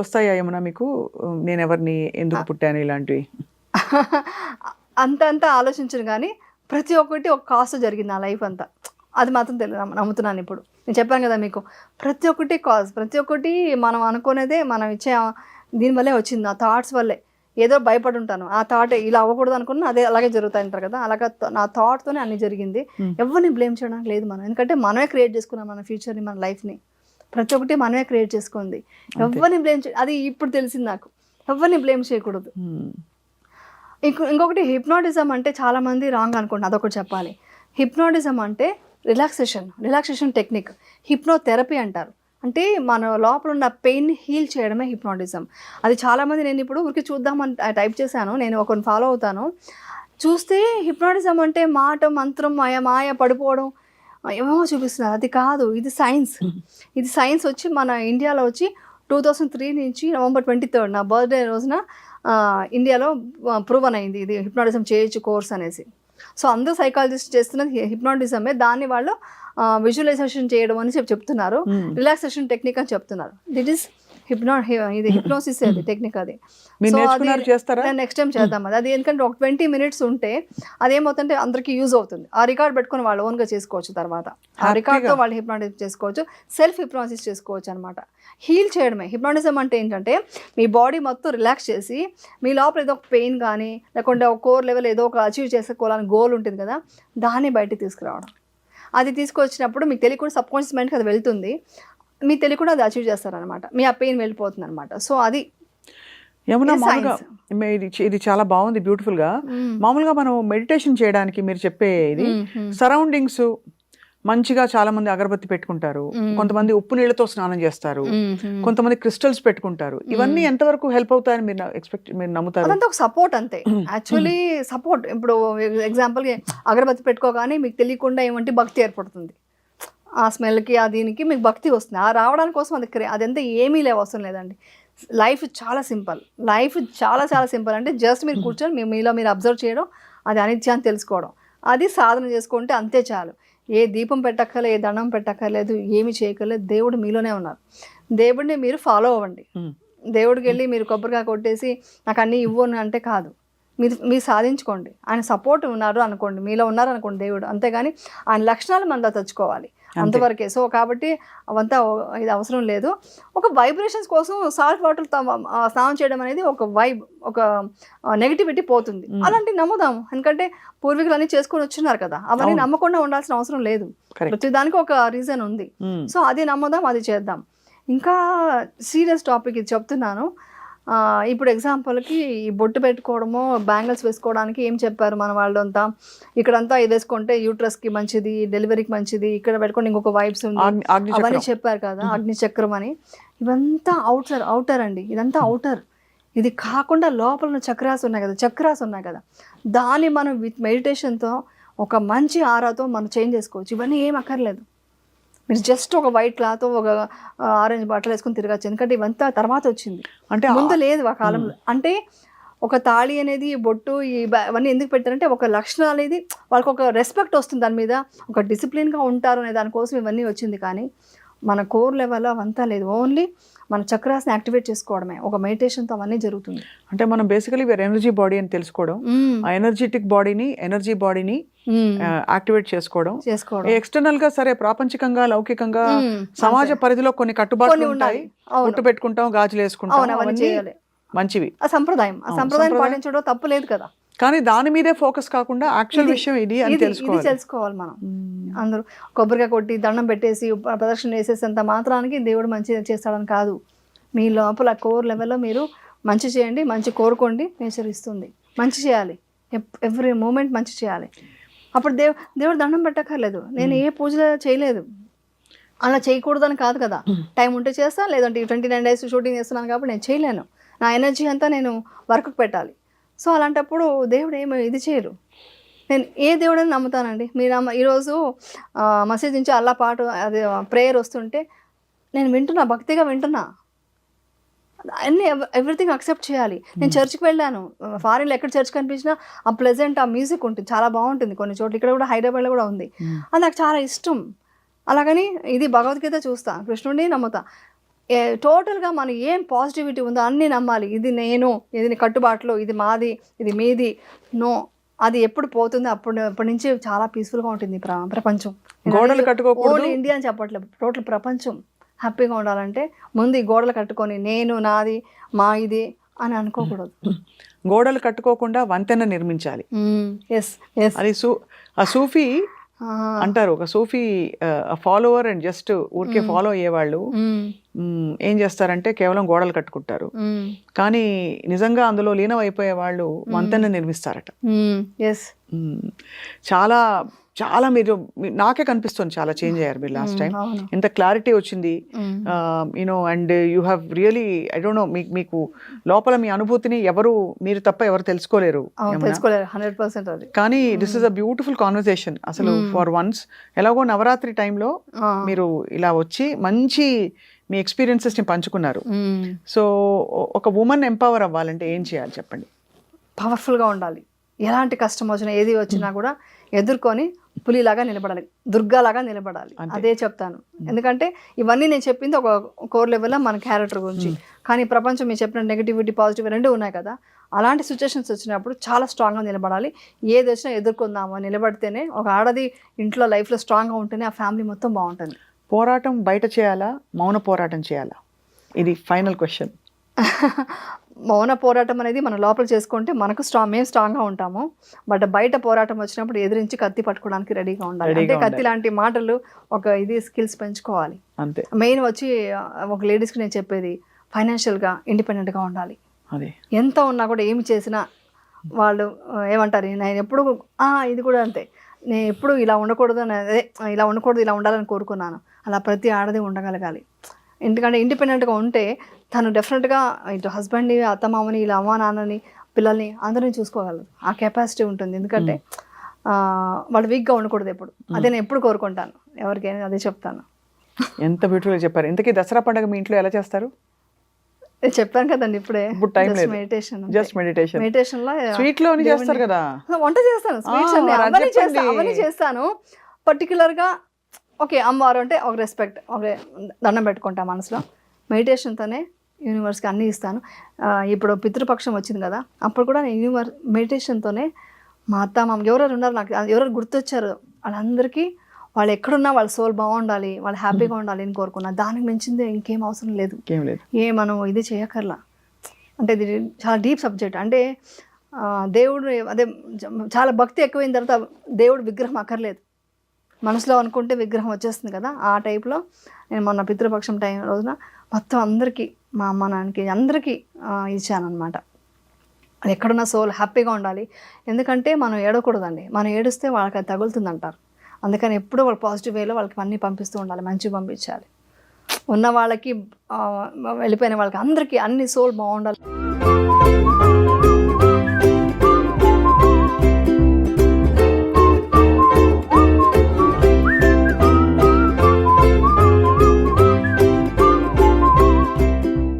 వస్తాయా ఏమన్నా మీకు, నేను ఎవరిని ఎందుకు పుట్టాను ఇలాంటివి? అంత ఆలోచించను కానీ ప్రతి ఒక్కటి ఒక కాస్ట్ జరిగింది నా లైఫ్ అంతా. అది మాత్రం నమ్ముతున్నాను. ఇప్పుడు నేను చెప్పాను కదా మీకు, ప్రతి ఒక్కటి కాజ్, ప్రతి ఒక్కటి మనం అనుకునేదే, మనం ఇచ్చే దీనివల్లే వచ్చింది, ఆ థాట్స్ వల్లే. ఏదో భయపడి ఉంటాను, ఆ థాట్ ఇలా అవ్వకూడదు అనుకున్నా అదే అలాగే జరుగుతాయి అంటారు కదా, అలాగా నా థాట్తోనే అన్ని జరిగింది. ఎవరిని బ్లేమ్ చేయడానికి లేదు మనం, ఎందుకంటే మనమే క్రియేట్ చేసుకున్నాం మన ఫ్యూచర్ని, మన లైఫ్ని. ప్రతి ఒక్కటి మనమే క్రియేట్ చేసుకుంది. ఎవరిని బ్లేమ్ అది ఇప్పుడు తెలిసింది నాకు, ఎవరిని బ్లేమ్ చేయకూడదు. ఇంకొకటి హిప్నాటిజం అంటే చాలామంది రాంగ్ అనుకుంటున్నారు, అదొకటి చెప్పాలి. హిప్నాటిజం అంటే రిలాక్సేషన్ టెక్నిక్, హిప్నోథెరపీ అంటారు. అంటే మన లోపల ఉన్న పెయిన్ హీల్ చేయడమే హిప్నాటిజం. అది చాలామంది, నేను ఇప్పుడు ఊరికి చూద్దామని టైప్ చేశాను, నేను ఒకరిని ఫాలో అవుతాను, చూస్తే హిప్నాటిజం అంటే మాట మంత్రం మాయ పడిపోవడం ఏమో చూపిస్తున్నారు. అది కాదు, ఇది సైన్స్. ఇది సైన్స్ వచ్చి మన ఇండియాలో వచ్చి 2003 నుంచి నవంబర్ 23 నా బర్త్డే రోజున ఇండియాలో ప్రూవ్ అయింది ఇది హిప్నాటిజం చేయొచ్చు కోర్స్ అనేసి. సో అందరూ సైకాలజిస్ట్ చేస్తున్నది హిప్నాటిజమే, దాన్ని వాళ్ళు విజువలైజేషన్ చేయడం అని చెప్తున్నారు, రిలాక్సేషన్ టెక్నిక్ అని చెప్తున్నారు. దిట్ ఈస్ ఇది హిప్నోసిస్ అది టెక్నిక్. అది సో అది నెక్స్ట్ టైం చేద్దాం. అది ఎందుకంటే ఒక 20 minutes ఉంటే అదేమవుతుంటే అందరికీ యూజ్ అవుతుంది. ఆ రికార్డ్ పెట్టుకుని వాళ్ళు ఓన్గా చేసుకోవచ్చు, తర్వాత ఆ రికార్డ్తో వాళ్ళు హిప్నాటిజం చేసుకోవచ్చు, సెల్ఫ్ హిప్నాసిస్ చేసుకోవచ్చు అనమాట. హీల్ చేయడమే హిప్నాటిజం అంటే. ఏంటంటే మీ బాడీ మొత్తం రిలాక్స్ చేసి, మీ లోపల ఏదో ఒక పెయిన్ కానీ లేకుంటే ఒక కోర్ లెవెల్ ఏదో ఒక అచీవ్ చేసుకోవాలని గోల్ ఉంటుంది కదా, దాన్ని బయటకు తీసుకురావడం. అది తీసుకొచ్చినప్పుడు మీకు తెలియకుండా సబ్కాన్షియస్ మైండ్కి అది వెళ్తుంది, మీకు తెలియకుండా అది అచీవ్ చేస్తారనమాట, మీ ఆ పెయిన్ వెళ్ళిపోతుంది అనమాట. సో అది ఏమన్నా మామూలుగా ఇది చాలా బాగుంది, బ్యూటిఫుల్ గా. మామూలుగా మనం మెడిటేషన్ చేయడానికి మీరు చెప్పే ఇది సరౌండింగ్స్ మంచిగా, చాలా మంది అగరబత్తి పెట్టుకుంటారు, కొంతమంది ఉప్పు నీళ్లతో స్నానం చేస్తారు, కొంతమంది క్రిస్టల్స్ పెట్టుకుంటారు. ఇవన్నీ ఎంతవరకు హెల్ప్ అవుతాయని మీరు నమ్ముతారు? అదంతా ఒక సపోర్ట్ అంతే, యాక్చువల్లీ సపోర్ట్. ఇప్పుడు ఎగ్జాంపుల్ అగరబత్తి పెట్టుకోగానే మీకు తెలియకుండా ఏమంటే భక్తి ఏర్పడుతుంది, ఆ స్మెల్కి ఆ దీనికి మీకు భక్తి వస్తుంది. ఆ రావడానికి కోసం అదంతా ఏమీ అవసరం లేదండి. లైఫ్ చాలా సింపుల్, లైఫ్ చాలా సింపుల్. అంటే జస్ట్ మీరు కూర్చొని మీలో మీరు అబ్జర్వ్ చేయడం, అది అనిత్యాన్ని తెలుసుకోవడం, అది సాధన చేసుకుంటే అంతే చాలు. ఏ దీపం పెట్టక్కర్లేదు, ఏ దండం పెట్టక్కర్లేదు, ఏమి చేయక్కర్లేదు, దేవుడు మీలోనే ఉన్నారు. దేవుడిని మీరు ఫాలో అవ్వండి. దేవుడికి వెళ్ళి మీరు కొబ్బరికాయ కొట్టేసి నాకు అన్నీ ఇవ్వను అంటే కాదు, మీరు సాధించుకోండి. ఆయన సపోర్ట్ ఉన్నారు అనుకోండి, మీలో ఉన్నారు అనుకోండి దేవుడు, అంతేగాని ఆయన లక్షణాలు మనలో తెచ్చుకోవాలి, అంతవరకే. సో కాబట్టి అవంతా ఇది అవసరం లేదు. ఒక వైబ్రేషన్స్ కోసం సాల్ట్ వాటర్ స్నానం చేయడం అనేది ఒక వైబ్, ఒక నెగిటివిటీ పోతుంది. అలాంటివి నమ్ముదాము, ఎందుకంటే పూర్వీకులు అన్నీ చేసుకొని వచ్చినారు కదా, అవన్నీ నమ్మకుండా ఉండాల్సిన అవసరం లేదు. ప్రతి దానికి ఒక రీజన్ ఉంది. సో అది నమ్ముదాం, అది చేద్దాం. ఇంకా సీరియస్ టాపిక్ ఇది చెప్తున్నాను. ఇప్పుడు ఎగ్జాంపుల్కి ఈ బొట్టు పెట్టుకోవడము, బ్యాంగిల్స్ వేసుకోవడానికి ఏం చెప్పారు మన వాళ్ళు అంతా, ఇక్కడంతా ఇది వేసుకుంటే యూట్రస్కి మంచిది, డెలివరీకి మంచిది, ఇక్కడ పెట్టుకోండి ఇంకొక వైబ్స్ ఉంది అవన్నీ చెప్పారు కదా, అగ్నిచక్రం అని. ఇవంతా అవుటర్ అండి, ఇదంతా అవుటర్. ఇది కాకుండా లోపల ఉన్న చక్రాస్ ఉన్నాయి కదా, దాన్ని మనం విత్ మెడిటేషన్తో ఒక మంచి ఆరాతో మనం చేంజ్ చేసుకోవచ్చు. ఇవన్నీ ఏం అక్కర్లేదు, మీరు జస్ట్ ఒక వైట్ క్లాత్, ఒక ఆరెంజ్ బట్టలు వేసుకొని తిరగచ్చు. ఎందుకంటే ఇవంతా తర్వాత వచ్చింది, అంటే ముందు లేదు ఆ కాలంలో. అంటే ఒక తాళి అనేది, బొట్టు, ఇవన్నీ ఎందుకు పెట్టారంటే ఒక లక్షణం అనేది వాళ్ళకి ఒక రెస్పెక్ట్ వస్తుంది, దాని మీద ఒక డిసిప్లిన్గా ఉంటారు అనే దానికోసం ఇవన్నీ వచ్చింది. కానీ మన కోర్ లెవెల్ అవంతా లేదు, ఓన్లీ మన చక్రాస్ని యాక్టివేట్ చేసుకోవడమే, ఒక మెడిటేషన్తో అవన్నీ జరుగుతుంది. అంటే మనం బేసికలీ ఎనర్జీ బాడీ అని తెలుసుకోవడం, ఆ ఎనర్జెటిక్ బాడీని, ఎనర్జీ బాడీని యాక్టివేట్ చేసుకోవడం. ఎక్స్టర్నల్ గా సరే, ప్రాపంచికంగా లౌకికంగా సమాజ పరిధిలో కొన్ని కట్టుబాట్లు ఉంటాయి, ముట్టు పెట్టుకుంటాం, గాజులు వేసుకుంటాం, మంచివి, ఆ సంప్రదాయం పాటించడం తప్పు లేదు కదా. కానీ దాని మీదే ఫోకస్ కాకుండా యాక్చువల్ విషయం ఇది అని తెలుసుకోవాలి మనం. అందరూ కొబ్బరికాయ కొట్టి దండం పెట్టేసి ప్రదర్శన వేసేసేంత మాత్రానికి దేవుడు మంచి చేస్తాడని కాదు. మీ లోపల కోర్ లెవెల్లో మీరు మంచి చేయండి, మంచి కోరుకోండి, నేచర్ ఇస్తుంది. మంచి చేయాలి, ఎవ్రీ మూమెంట్ మంచి చేయాలి. అప్పుడు దేవుడు దండం పెట్టక్కర్లేదు. నేను ఏ పూజలు చేయలేదు, అలా చేయకూడదని కాదు కదా. టైం ఉంటే చేస్తాను, లేదంటే 29 days షూటింగ్ చేస్తున్నాను కాబట్టి నేను చేయలేను. నా ఎనర్జీ అంతా నేను వర్క్కి పెట్టాలి. సో అలాంటప్పుడు దేవుడు ఏమో ఇది చేయరు. నేను ఏ దేవుడని నమ్ముతానండి. మీరు ఈరోజు మసీద్ నుంచి అల్లా పాట, అది ప్రేయర్ వస్తుంటే నేను వింటున్నా, భక్తిగా వింటున్నా, అన్నీ ఎవ్రీథింగ్ అక్సెప్ట్ చేయాలి. నేను చర్చ్కి వెళ్ళాను, ఫారిన్లో ఎక్కడ చర్చ్ కనిపించినా ఆ ప్లెజెంట్, ఆ మ్యూజిక్ ఉంటుంది, చాలా బాగుంటుంది. కొన్ని చోట్ల, ఇక్కడ కూడా హైదరాబాద్లో కూడా ఉంది, అది నాకు చాలా ఇష్టం. అలాగని ఇది భగవద్గీత చూస్తా, కృష్ణుడిని నమ్ముతా. టోటల్గా మనం ఏం పాజిటివిటీ ఉందో అన్నీ నమ్మాలి. ఇది నేను, ఇది కట్టుబాట్లు, ఇది మాది, ఇది మీది. నో, అది ఎప్పుడు పోతుందో అప్పటి నుంచి చాలా పీస్ఫుల్గా ఉంటుంది ప్రపంచం. గోడలు కట్టుకోకూడదు, ఓన్లీ ఇండియా అని చెప్పట్లేదు, టోటల్ ప్రపంచం హ్యాపీగా ఉండాలంటే ముందు ఈ గోడలు కట్టుకొని నేను, నాది, మా ఇది అని అనుకోకూడదు. గోడలు కట్టుకోకుండా వంతెన నిర్మించాలి. Yes yes. అది ఆ సూఫీ అంటారు, ఒక సూఫీ ఫాలోవర్ అండ్ జస్ట్ ఊరికే ఫాలో అయ్యేవాళ్ళు ఏం చేస్తారంటే కేవలం గోడలు కట్టుకుంటారు, కానీ నిజంగా అందులో లీనం అయిపోయే వాళ్ళు వంతెన నిర్మిస్తారట. ఎస్. చాలా చాలా మీరు నాకే కనిపిస్తుంది చాలా చేంజ్ అయ్యారు మీరు లాస్ట్ టైం. ఎంత క్లారిటీ వచ్చింది you know, and you have really I don't know, మీకు లోపల మీ అనుభూతిని మీరు తప్ప ఎవరు తెలుసుకోలేరు. 100% అది. కానీ this is a beautiful conversation అసలు. ఫర్ వన్స్ ఎలాగో నవరాత్రి టైంలో మీరు ఇలా వచ్చి మంచి మీ ఎక్స్పీరియన్సెస్ని పంచుకున్నారు. సో ఒక ఉమెన్ ఎంపవర్ అవ్వాలంటే ఏం చేయాలి చెప్పండి? పవర్ఫుల్గా ఉండాలి. ఎలాంటి కష్టం వచ్చినా ఏది వచ్చినా కూడా ఎదుర్కొని పులిలాగా నిలబడాలి, దుర్గాలాగా నిలబడాలి. అదే చెప్తాను. ఎందుకంటే ఇవన్నీ నేను చెప్పింది ఒక కోర్ లెవెల్లో మన క్యారెక్టర్ గురించి, కానీ ప్రపంచం మీరు చెప్పిన నెగిటివిటీ పాజిటివ్ రెండు ఉన్నాయి కదా. అలాంటి సిచ్యువేషన్స్ వచ్చినప్పుడు చాలా స్ట్రాంగ్గా నిలబడాలి. ఏది వచ్చినా ఎదుర్కొందాము, నిలబడితేనే ఒక ఆడది ఇంట్లో లైఫ్లో స్ట్రాంగ్గా ఉంటేనే ఆ ఫ్యామిలీ మొత్తం బాగుంటుంది. పోరాటం బయట చేయాలా, మౌన పోరాటం చేయాలా? ఇది ఫైనల్ క్వశ్చన్. మౌన పోరాటం అనేది మన లోపల చేసుకుంటే మనకు మేము స్ట్రాంగ్గా ఉంటాము. బట్ బయట పోరాటం వచ్చినప్పుడు ఎదిరించి కత్తి పట్టుకోవడానికి రెడీగా ఉండాలి. అంటే కత్తి లాంటి మాటలు ఒక స్కిల్స్ పెంచుకోవాలి అంతే. మెయిన్ వచ్చి ఒక లేడీస్కి నేను చెప్పేది ఫైనాన్షియల్గా ఇండిపెండెంట్గా ఉండాలి. అదే ఎంత ఉన్నా కూడా ఏమి చేసినా వాళ్ళు ఏమంటారు, నేను ఎప్పుడు ఇది కూడా అంతే, నేను ఎప్పుడు ఇలా ఉండకూడదు అదే, ఇలా ఉండకూడదు, ఇలా ఉండాలని కోరుకున్నాను. అలా ప్రతి ఆడది ఉండగలగాలి. ఎందుకంటే ఇండిపెండెంట్గా ఉంటే తను డెఫినెట్గా ఇటు హస్బెండ్ని, అత్తమామని, ఇలా అమ్మ నాన్నని, పిల్లల్ని అందరినీ చూసుకోగలరు. ఆ కెపాసిటీ ఉంటుంది. ఎందుకంటే వాళ్ళు వీక్గా ఉండకూడదు ఎప్పుడు. అదే నేను ఎప్పుడు కోరుకుంటాను ఎవరికైనా, అదే చెప్తాను. ఎంత బ్యూటిఫుల్గా చెప్పారు. ఇంతకీ దసరా పండుగ మీ ఇంట్లో ఎలా చేస్తారు? చెప్పాను కదండి ఇప్పుడే, మెడిటేషన్. మెడిటేషన్లో స్వీట్లో చేస్తారు కదా, వంట చేస్తాను, స్వీట్స్ అవన్నీ చేస్తాను. పర్టికులర్గా ఓకే అమ్మవారు అంటే ఒక రెస్పెక్ట్, ఒక దండం పెట్టుకుంటా మనసులో. మెడిటేషన్తోనే యూనివర్స్కి అన్నీ ఇస్తాను. ఇప్పుడు పితృపక్షం వచ్చింది కదా, అప్పుడు కూడా నేను మెడిటేషన్తోనే మా అత్త మామ ఎవరెవరు ఉన్నారు నాకు ఎవరెవరు గుర్తొచ్చారు వాళ్ళందరికీ వాళ్ళు ఎక్కడున్నా వాళ్ళ సోల్ బాగుండాలి, వాళ్ళు హ్యాపీగా ఉండాలి అని కోరుకున్నా. దానికి మించింది ఇంకేం అవసరం లేదు. మనం ఇది చేయకర్లా. అంటే ఇది చాలా డీప్ సబ్జెక్ట్. అంటే దేవుడు అదే చాలా భక్తి ఎక్కువైన తర్వాత దేవుడు విగ్రహం అక్కర్లేదు, మనసులో అనుకుంటే విగ్రహం వచ్చేస్తుంది కదా. ఆ టైప్లో నేను మొన్న పితృపక్షం టైం రోజున మొత్తం అందరికీ, మా అమ్మ నాన్నకి అందరికీ ఇచ్చాను అనమాట. అది ఎక్కడున్న సోల్ హ్యాపీగా ఉండాలి. ఎందుకంటే మనం ఏడకూడదండి, మనం ఏడిస్తే వాళ్ళకి అది తగులుతుంది అంటారు. అందుకని ఎప్పుడూ వాళ్ళు పాజిటివ్ వేలో వాళ్ళకి అన్నీ పంపిస్తూ ఉండాలి, మంచిగా పంపించాలి. ఉన్న వాళ్ళకి వెళ్ళిపోయిన వాళ్ళకి అందరికీ అన్ని సోల్ బాగుండాలి.